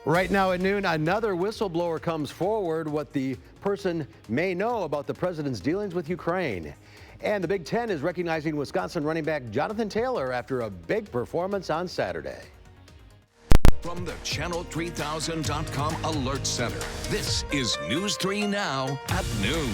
Right now at noon, another whistleblower comes forward what the person may know about the president's dealings with Ukraine. And the Big Ten is recognizing Wisconsin running back Jonathan Taylor after a big performance on Saturday. From the Channel3000.com Alert Center, this is News 3 Now at noon.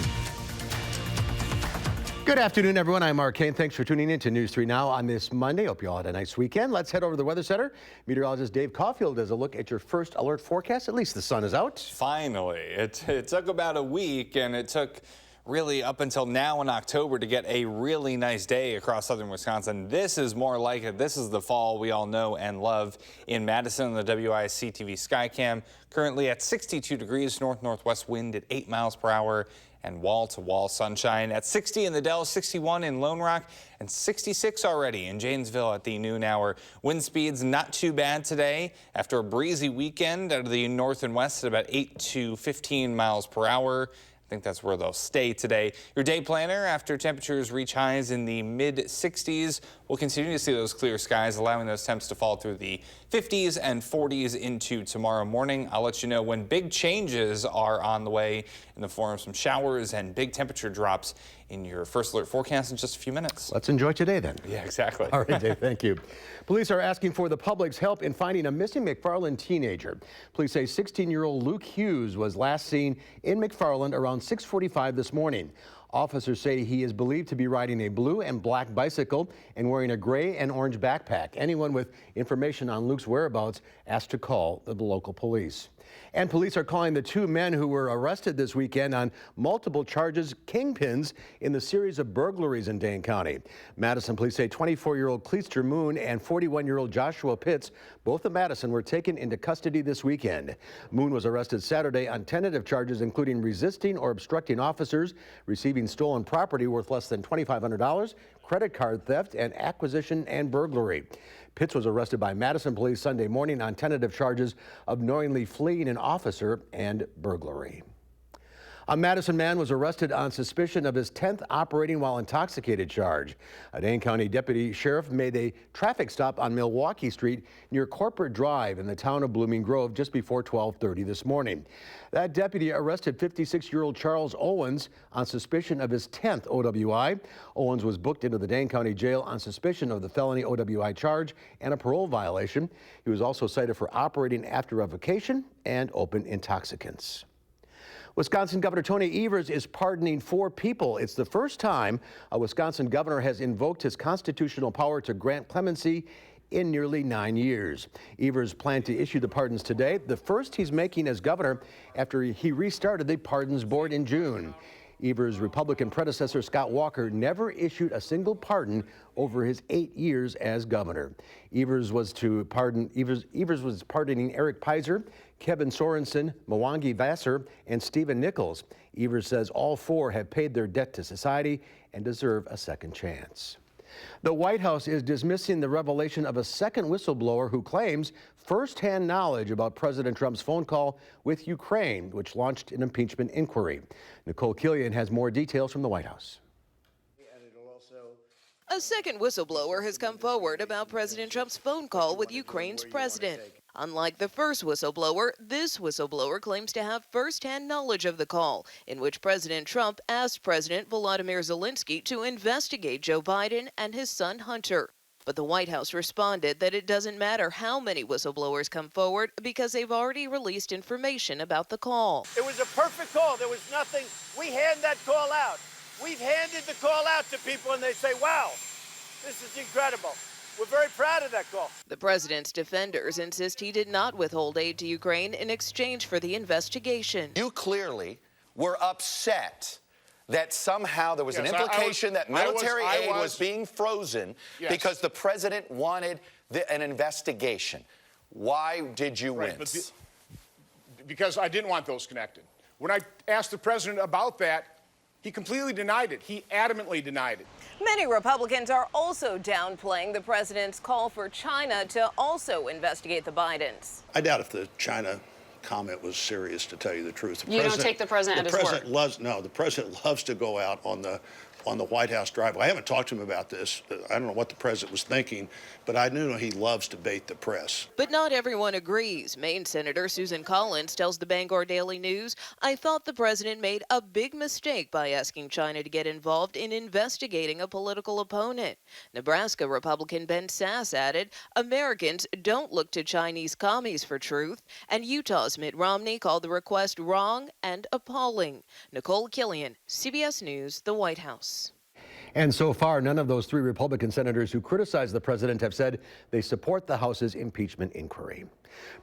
Good afternoon, everyone. I'm Mark Kane. Thanks for tuning in to News 3 Now on this Monday. Hope you all had a nice weekend. Let's head over to the Weather Center. Meteorologist Dave Caulfield does a look at your first alert forecast. At least the sun is out. Finally. It took about a week, and it took really up until now in October to get a really nice day across southern Wisconsin. This is more like it. This is the fall we all know and love in Madison on the WISC-TV Skycam. Currently at 62 degrees, north-northwest wind at 8 miles per hour. And wall-to-wall sunshine at 60 in the Dells, 61 in Lone Rock, and 66 already in Janesville at the noon hour. Wind speeds not too bad today after a breezy weekend out of the north and west at about 8 to 15 miles per hour. I think that's where they'll stay today. Your day planner, after temperatures reach highs in the mid-60s, we'll continue to see those clear skies, allowing those temps to fall through the 50s and 40s into tomorrow morning. I'll let you know when big changes are on the way in the form of some showers and big temperature drops in your first alert forecast in just a few minutes. Let's enjoy today then. Yeah, exactly. All right, Dave, thank you. Police are asking for the public's help in finding a missing McFarland teenager. Police say 16-year-old Luke Hughes was last seen in McFarland around 6:45 this morning. Officers say he is believed to be riding a blue and black bicycle and wearing a gray and orange backpack. Anyone with information on Luke's whereabouts asked to call the local police. And police are calling the two men who were arrested this weekend on multiple charges kingpins in the series of burglaries in Dane County. Madison police say 24-year-old Cleester Moon and 41-year-old Joshua Pitts, both of Madison, were taken into custody this weekend. Moon was arrested Saturday on tentative charges including resisting or obstructing officers, receiving stolen property worth less than $2,500, credit card theft, and acquisition and burglary. Pitts was arrested by Madison police Sunday morning on tentative charges of knowingly fleeing an officer and burglary. A Madison man was arrested on suspicion of his 10th operating while intoxicated charge. A Dane County deputy sheriff made a traffic stop on Milwaukee Street near Corporate Drive in the town of Blooming Grove just before 12:30 this morning. That deputy arrested 56-year-old Charles Owens on suspicion of his 10th OWI. Owens was booked into the Dane County Jail on suspicion of the felony OWI charge and a parole violation. He was also cited for operating after revocation and open intoxicants. Wisconsin Governor Tony Evers is pardoning 4 people. It's the first time a Wisconsin governor has invoked his constitutional power to grant clemency in nearly 9 years. Evers planned to issue the pardons today, the first he's making as governor after he restarted the Pardons Board in June. Evers' Republican predecessor, Scott Walker, never issued a single pardon over his 8 years as governor. Evers was pardoning Eric Pizer, Kevin Sorensen, Mwangi Vassar, and Stephen Nichols. Evers says all 4 have paid their debt to society and deserve a second chance. The White House is dismissing the revelation of a second whistleblower who claims firsthand knowledge about President Trump's phone call with Ukraine, which launched an impeachment inquiry. Nicole Killian has more details from the White House. A second whistleblower has come forward about President Trump's phone call with Ukraine's president. Unlike the first whistleblower, this whistleblower claims to have firsthand knowledge of the call, in which President Trump asked President Volodymyr Zelensky to investigate Joe Biden and his son Hunter. But the White House responded that it doesn't matter how many whistleblowers come forward because they've already released information about the call. It was a perfect call. There was nothing. We hand that call out. We've handed the call out to people and they say, wow, this is incredible. We're very proud of that call. The president's defenders insist he did not withhold aid to Ukraine in exchange for the investigation. You clearly were upset that somehow there was an implication that military aid was being frozen because the president wanted an investigation. Why did you wince? Because I didn't want those connected. When I asked the president about that, he completely denied it. He adamantly denied it. Many Republicans are also downplaying the president's call for China to also investigate the Bidens. I doubt if the China comment was serious, to tell you the truth. You don't take the president at his word? The president loves to go out on the on the White House driveway. I haven't talked to him about this. I don't know what the president was thinking, but I do know he loves to bait the press. But not everyone agrees. Maine Senator Susan Collins tells the Bangor Daily News, "I thought the president made a big mistake by asking China to get involved in investigating a political opponent." Nebraska Republican Ben Sass added, "Americans don't look to Chinese commies for truth." And Utah's Mitt Romney called the request wrong and appalling. Nicole Killian, CBS News, the White House. And so far, none of those 3 Republican senators who criticized the president have said they support the House's impeachment inquiry.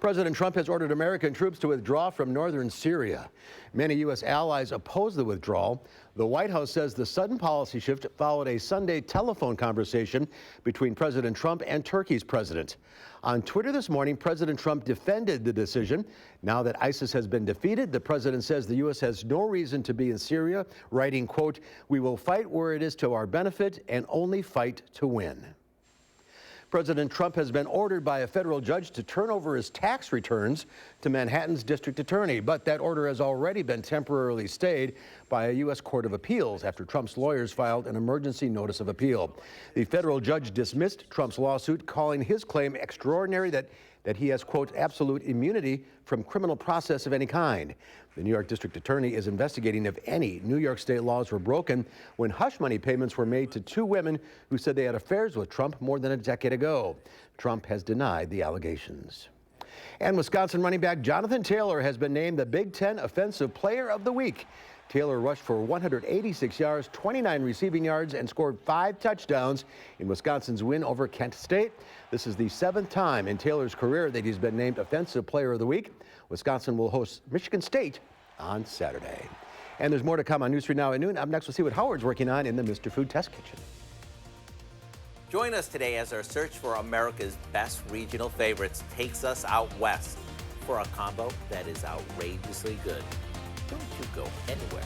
President Trump has ordered American troops to withdraw from northern Syria. Many U.S. allies oppose the withdrawal. The White House says the sudden policy shift followed a Sunday telephone conversation between President Trump and Turkey's president. On Twitter this morning, President Trump defended the decision. Now that ISIS has been defeated, the president says the U.S. has no reason to be in Syria, writing, quote, "We will fight where it is to our benefit and only fight to win." President Trump has been ordered by a federal judge to turn over his tax returns to Manhattan's district attorney, but that order has already been temporarily stayed by a U.S. Court of Appeals after Trump's lawyers filed an emergency notice of appeal. The federal judge dismissed Trump's lawsuit, calling his claim extraordinary that he has, quote, "absolute immunity from criminal process of any kind." The New York District Attorney is investigating if any New York state laws were broken when hush money payments were made to 2 women who said they had affairs with Trump more than a decade ago. Trump has denied the allegations. And Wisconsin running back Jonathan Taylor has been named the Big Ten Offensive Player of the Week. Taylor rushed for 186 yards, 29 receiving yards, and scored 5 touchdowns in Wisconsin's win over Kent State. This is the 7th time in Taylor's career that he's been named Offensive Player of the Week. Wisconsin will host Michigan State on Saturday. And there's more to come on News 3 Now at noon. Up next, we'll see what Howard's working on in the Mr. Food Test Kitchen. Join us today as our search for America's best regional favorites takes us out west for a combo that is outrageously good. Don't you go anywhere.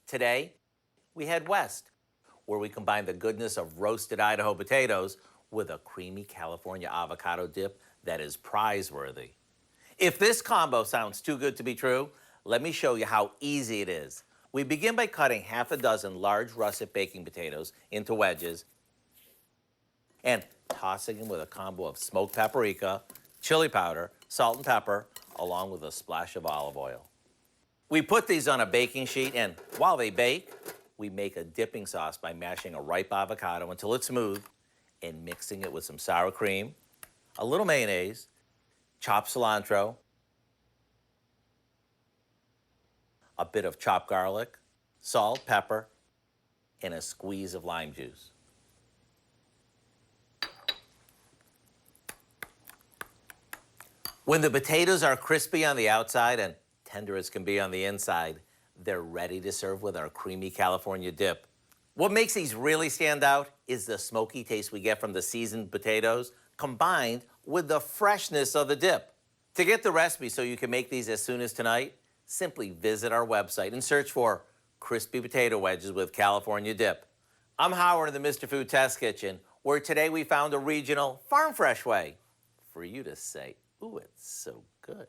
Today, we head west, where we combine the goodness of roasted Idaho potatoes with a creamy California avocado dip that is prize-worthy. If this combo sounds too good to be true, let me show you how easy it is. We begin by cutting half a dozen large russet baking potatoes into wedges and tossing them with a combo of smoked paprika, chili powder, salt and pepper, along with a splash of olive oil. We put these on a baking sheet, and while they bake, we make a dipping sauce by mashing a ripe avocado until it's smooth and mixing it with some sour cream, a little mayonnaise, chopped cilantro, a bit of chopped garlic, salt, pepper, and a squeeze of lime juice. When the potatoes are crispy on the outside and tender as can be on the inside, they're ready to serve with our creamy California dip. What makes these really stand out is the smoky taste we get from the seasoned potatoes combined with the freshness of the dip. To get the recipe so you can make these as soon as tonight, simply visit our website and search for crispy potato wedges with California dip. I'm Howard in the Mr. Food Test Kitchen, where today we found a regional farm fresh way for you to say, ooh, it's so good.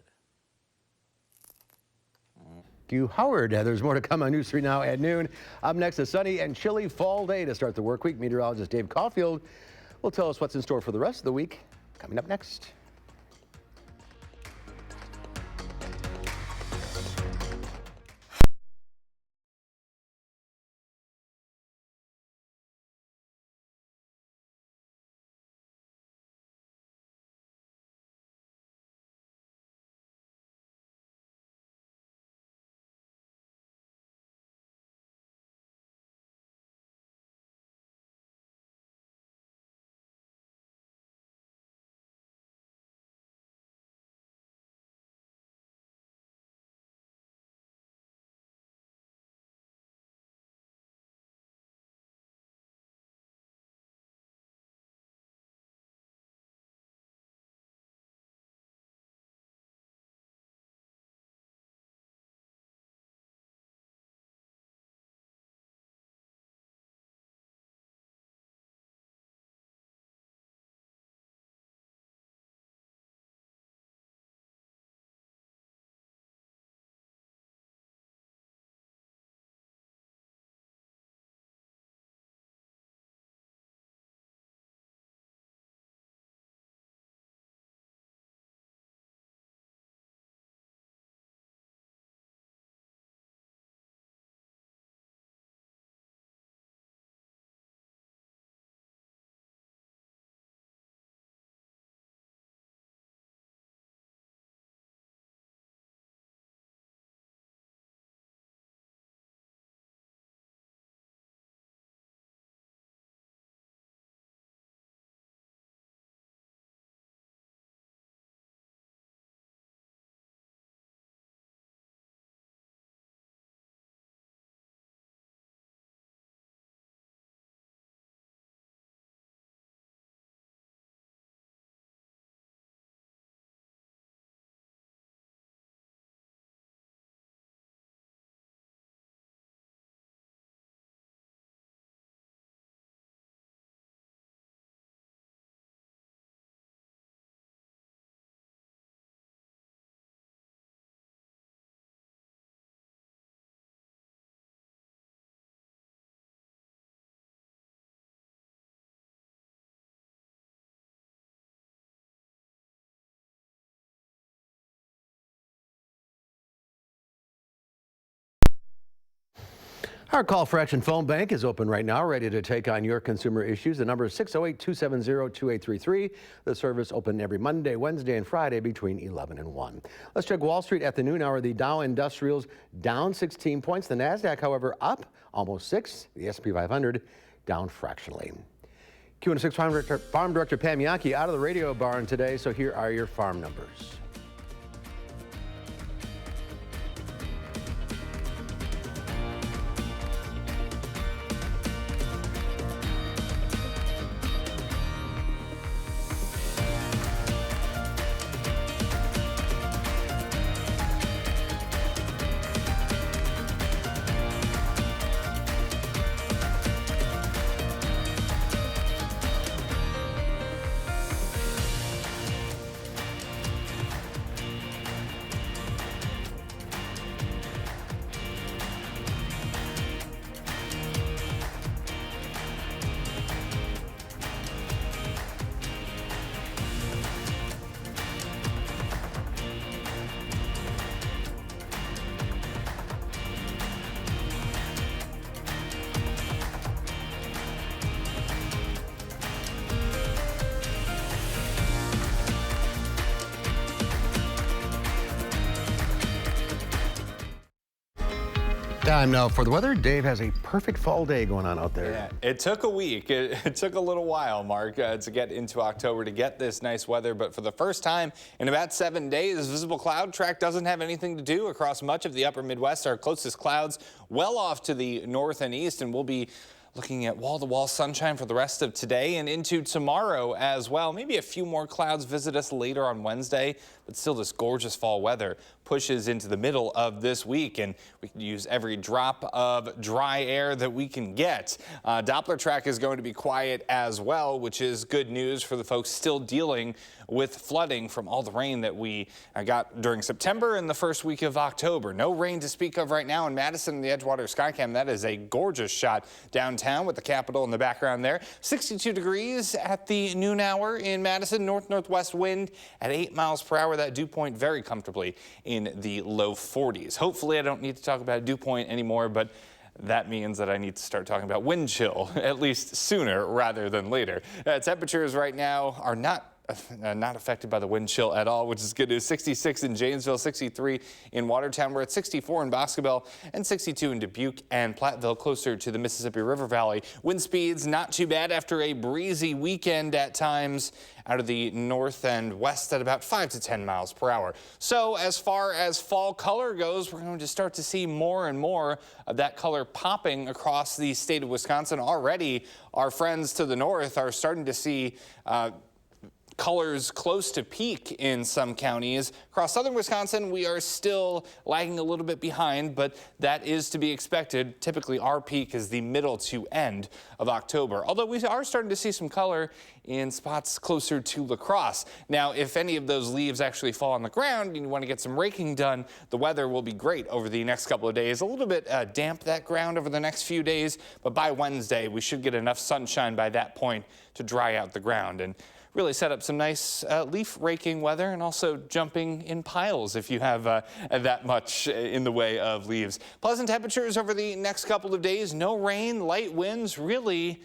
Thank you, Howard. There's more to come on News 3 Now at noon. Up next, a sunny and chilly fall day to start the work week. Meteorologist Dave Caulfield will tell us what's in store for the rest of the week. Coming up next. Our Call for Action phone bank is open right now, ready to take on your consumer issues. The number is 608-270-2833. The service open every Monday, Wednesday, and Friday between 11 and 1. Let's check Wall Street at the noon hour. The Dow Industrials down 16 points. The NASDAQ, however, up almost 6. The S&P 500 down fractionally. Q&6 Farm Director Pam Yankee out of the radio barn today, so here are your farm numbers. Time now for the weather. Dave has a perfect fall day going on out there. Yeah, it took a week. It took a little while, Mark, to get into October to get this nice weather. But for the first time in about 7 days, visible cloud track doesn't have anything to do across much of the upper Midwest. Our closest clouds well off to the north and east, and we'll be looking at wall-to-wall sunshine for the rest of today and into tomorrow as well. Maybe a few more clouds visit us later on Wednesday, but still this gorgeous fall weather pushes into the middle of this week, and we can use every drop of dry air that we can get. Doppler track is going to be quiet as well, which is good news for the folks still dealing with flooding from all the rain that we got during September and the first week of October. No rain to speak of right now in Madison and the Edgewater Skycam. That is a gorgeous shot downtown with the Capitol in the background there. 62 degrees at the noon hour in Madison. North-northwest wind at 8 miles per hour. That dew point very comfortably in the low 40s. Hopefully I don't need to talk about dew point anymore, but that means that I need to start talking about wind chill, at least sooner rather than later. Temperatures right now are not affected by the wind chill at all, which is good news. 66 in Janesville, 63 in Watertown. We're at 64 in Boscobel and 62 in Dubuque and Platteville, closer to the Mississippi River Valley. Wind speeds not too bad after a breezy weekend at times out of the north and west at about 5 to 10 miles per hour. So as far as fall color goes, we're going to start to see more and more of that color popping across the state of Wisconsin. Already, our friends to the north are starting to see colors close to peak in some counties. Across southern Wisconsin, we are still lagging a little bit behind, but that is to be expected. Typically, our peak is the middle to end of October, although we are starting to see some color in spots closer to La Crosse. Now, if any of those leaves actually fall on the ground and you want to get some raking done, the weather will be great over the next couple of days. A little bit damp, that ground, over the next few days, but by Wednesday, we should get enough sunshine by that point to dry out the ground and really set up some nice leaf raking weather, and also jumping in piles if you have that much in the way of leaves. Pleasant temperatures over the next couple of days. No rain, light winds, really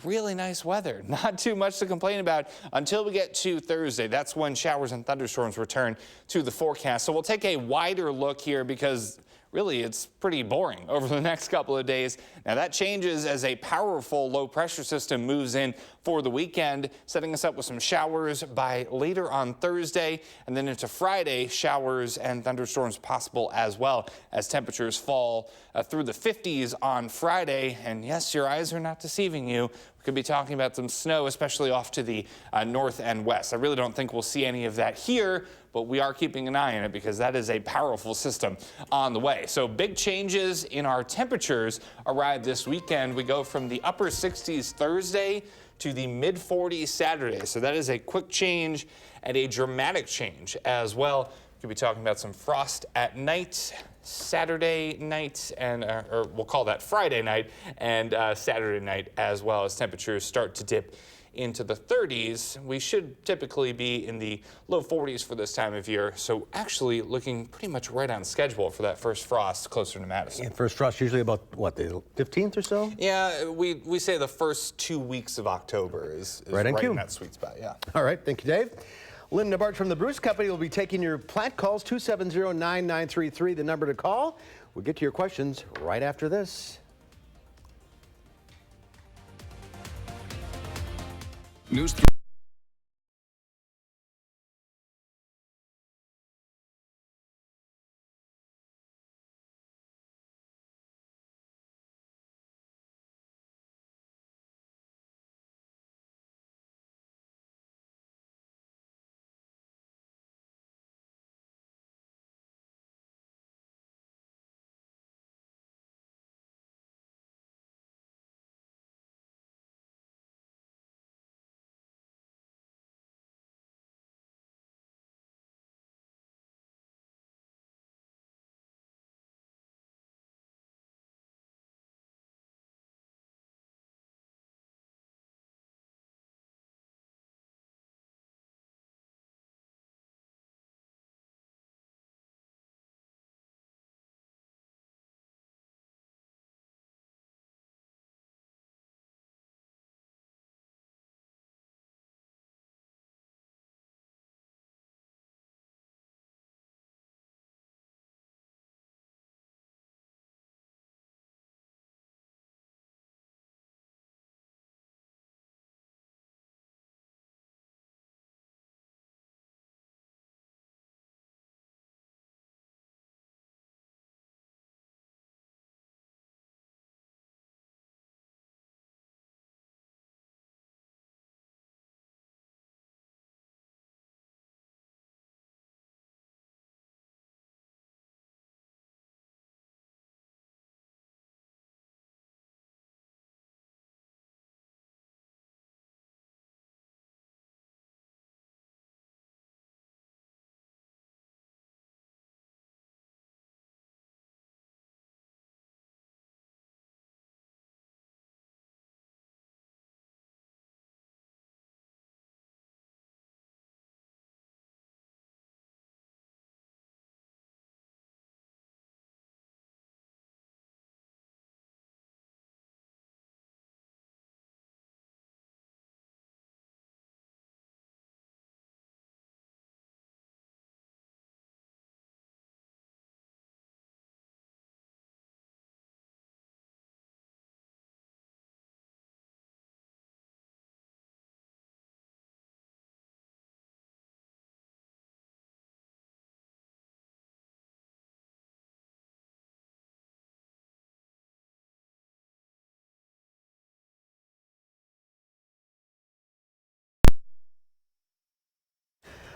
nice weather. Not too much to complain about until we get to Thursday. That's when showers and thunderstorms return to the forecast. So we'll take a wider look here because really, it's pretty boring over the next couple of days. Now, that changes as a powerful low-pressure system moves in for the weekend, setting us up with some showers by later on Thursday, and then into Friday, showers and thunderstorms possible as well as temperatures fall through the 50s on Friday. And yes, your eyes are not deceiving you. We could be talking about some snow, especially off to the north and west. I really don't think we'll see any of that here, but we are keeping an eye on it because that is a powerful system on the way. So big changes in our temperatures arrive this weekend. We go from the upper 60s Thursday to the mid 40s Saturday. So that is a quick change and a dramatic change as well. Could be talking about some frost at night, Saturday night, and or we'll call that Friday night, and Saturday night as well, as temperatures start to dip into the 30s. We should typically be in the low 40s for this time of year, so actually looking pretty much right on schedule for that first frost closer to Madison. And first frost usually about, what, the 15th or so? Yeah, we say the first 2 weeks of October is right in that sweet spot, yeah. All right, thank you, Dave. Lynn Nabarch from the Bruce Company will be taking your plat calls, 270-9933, the number to call. We'll get to your questions right after this. News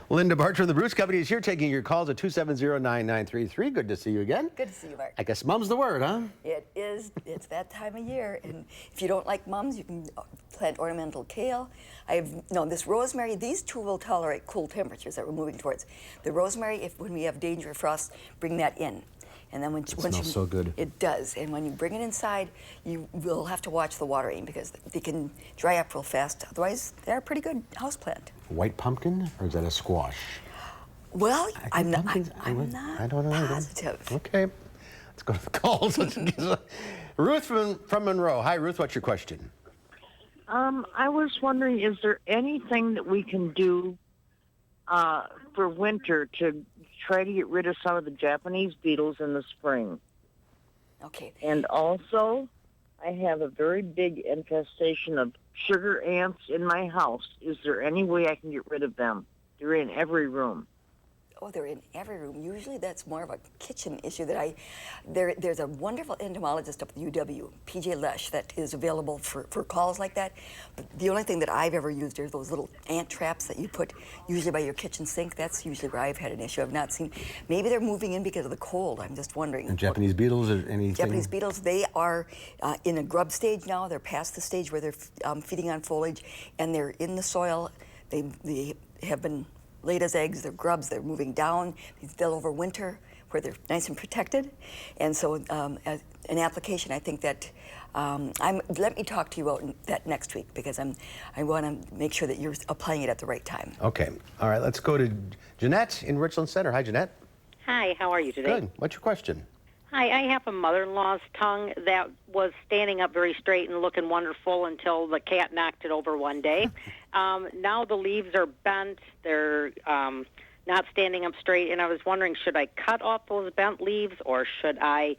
Linda Bartsch from the Bruce Company is here taking your calls at 270-9933. Good to see you again. Good to see you, Mark. I guess mum's the word, huh? It is. It's that time of year. And if you don't like mums, you can plant ornamental kale. This rosemary, these two will tolerate cool temperatures that we're moving towards. The rosemary, when we have danger of frost, bring that in. And then once you, so good. It does. And when you bring it inside, you will have to watch the watering because they can dry up real fast. Otherwise, they're a pretty good houseplant. White pumpkin, or is that a squash? Well, I'm not I don't know. positive. Okay, let's go to the calls. Ruth from Monroe. Hi, Ruth. What's your question? I was wondering, is there anything that we can do for winter to try to get rid of some of the Japanese beetles in the spring? Okay. And also, I have a very big infestation of sugar ants in my house. Is there any way I can get rid of them? They're in every room. Oh, they're in every room. Usually that's more of a kitchen issue that there's a wonderful entomologist up at UW, PJ Lesh, that is available for calls like that. But the only thing that I've ever used are those little ant traps that you put usually by your kitchen sink. That's usually where I've had an issue. I've not seen, maybe they're moving in because of the cold. I'm just wondering. And Japanese beetles or anything? Japanese beetles, they are in a grub stage now. They're past the stage where they're feeding on foliage and they're in the soil. They have been laid as eggs, they're grubs, they're moving down, they'll overwinter where they're nice and protected. And so as an application, I think that, let me talk to you about that next week because I want to make sure that you're applying it at the right time. Okay, all right, let's go to Jeanette in Richland Center. Hi, Jeanette. Hi, how are you today? Good, what's your question? Hi, I have a mother-in-law's tongue that was standing up very straight and looking wonderful until the cat knocked it over one day. Now the leaves are bent, they're not standing up straight, and I was wondering, should I cut off those bent leaves or should I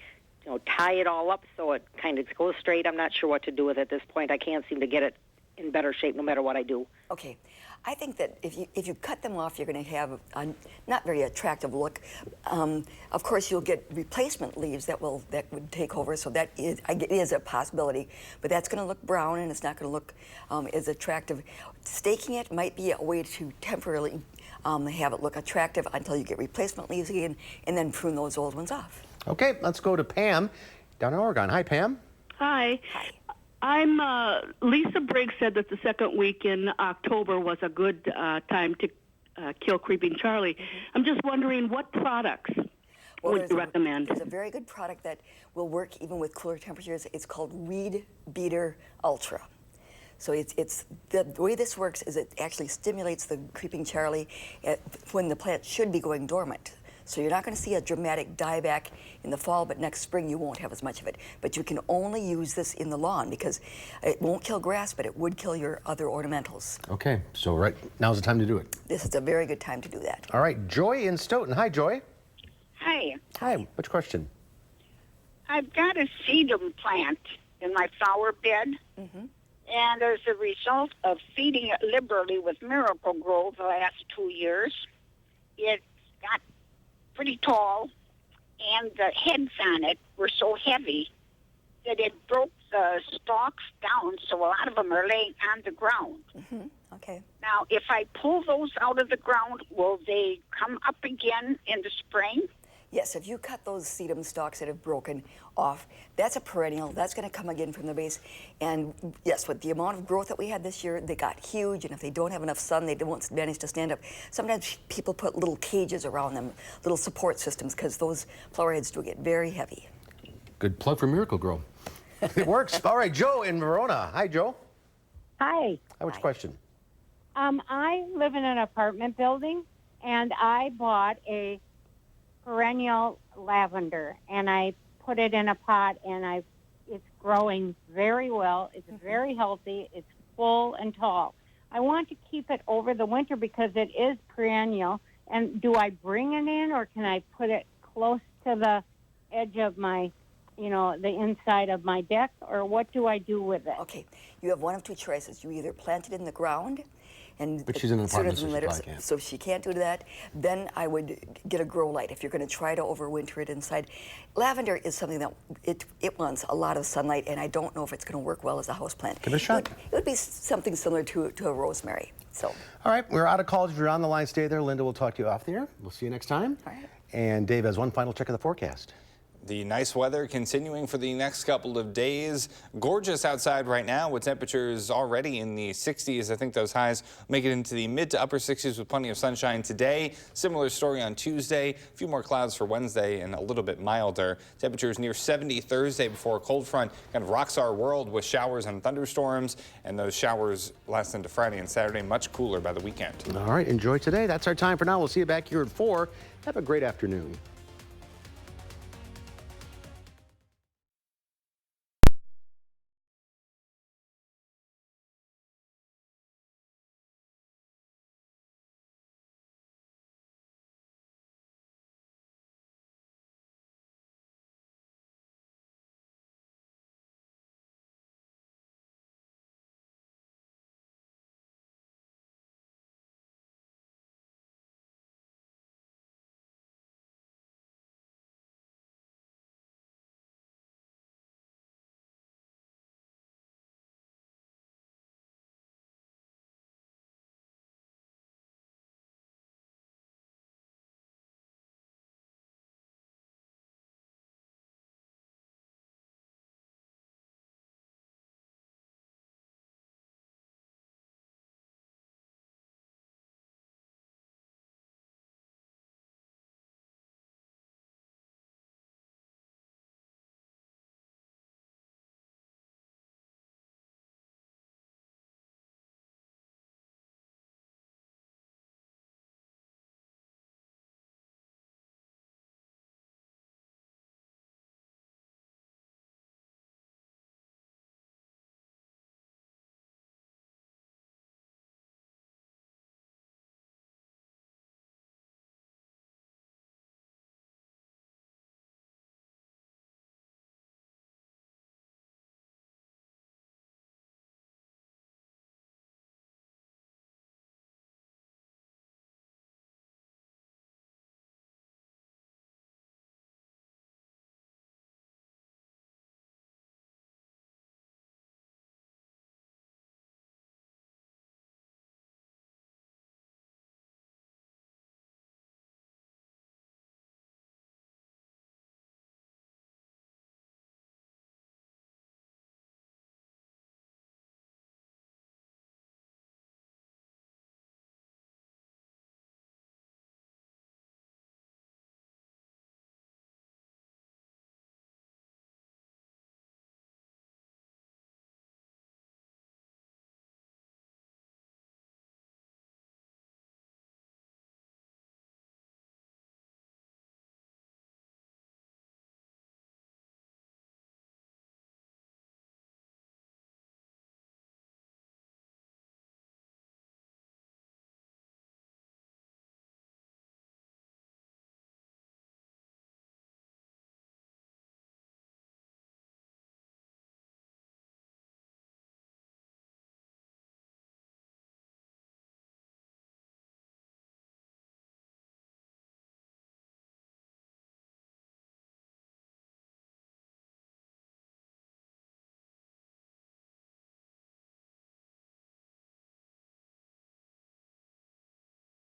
tie it all up so it kind of goes straight? I'm not sure what to do with it at this point. I can't seem to get it in better shape no matter what I do. Okay. I think that if you cut them off, you're going to have a not very attractive look. Of course, you'll get replacement leaves that would take over, so it is a possibility. But that's going to look brown, and it's not going to look as attractive. Staking it might be a way to temporarily have it look attractive until you get replacement leaves again, and then prune those old ones off. Okay, let's go to Pam down in Oregon. Hi, Pam. Hi. Hi. Lisa Briggs said that the second week in October was a good time to kill Creeping Charlie. I'm just wondering what products would you recommend? There's a very good product that will work even with cooler temperatures. It's called Weed Beater Ultra. So it's the way this works is it actually stimulates the Creeping Charlie when the plant should be going dormant. So you're not going to see a dramatic dieback in the fall, but next spring you won't have as much of it. But you can only use this in the lawn because it won't kill grass, but it would kill your other ornamentals. Okay, so right now's the time to do it. This is a very good time to do that. All right, Joy in Stoughton. Hi, Joy. Hi. Hi, what's your question? I've got a sedum plant in my flower bed, and as a result of feeding it liberally with Miracle Grow the last 2 years, it got pretty tall, and the heads on it were so heavy that it broke the stalks down, so a lot of them are laying on the ground. Okay. Now, if I pull those out of the ground, will they come up again in the spring? Yes, if you cut those sedum stalks that have broken off, that's a perennial. That's going to come again from the base. And yes, with the amount of growth that we had this year, they got huge. And if they don't have enough sun, they won't manage to stand up. Sometimes people put little cages around them, little support systems, because those flower heads do get very heavy. Good plug for Miracle Grow. It works. All right, Joe in Verona. Hi, Joe. Hi. What's your question? I live in an apartment building, and I bought a perennial lavender, and I put it in a pot, and it's growing very well. It's very healthy. It's full and tall. I want to keep it over the winter because it is perennial. And do I bring it in, or can I put it close to the edge of my, the inside of my deck, or what do I do with it? Okay, you have one of two choices. You either plant it in the ground, And But she's in an sooner apartment, so than she later, probably can't. so if she can't do that, then I would get a grow light if you're going to try to overwinter it inside. Lavender is something that it wants a lot of sunlight, and I don't know if it's going to work well as a houseplant. Give it a shot. It would be something similar to a rosemary. So. All right, we're out of calls. If you're on the line, stay there. Linda will talk to you off the air. We'll see you next time. All right. And Dave has one final check of the forecast. The nice weather continuing for the next couple of days. Gorgeous outside right now with temperatures already in the 60s. I think those highs make it into the mid to upper 60s with plenty of sunshine today. Similar story on Tuesday. A few more clouds for Wednesday and a little bit milder. Temperatures near 70 Thursday before a cold front kind of rocks our world with showers and thunderstorms. And those showers last into Friday and Saturday, much cooler by the weekend. All right, enjoy today. That's our time for now. We'll see you back here at 4. Have a great afternoon.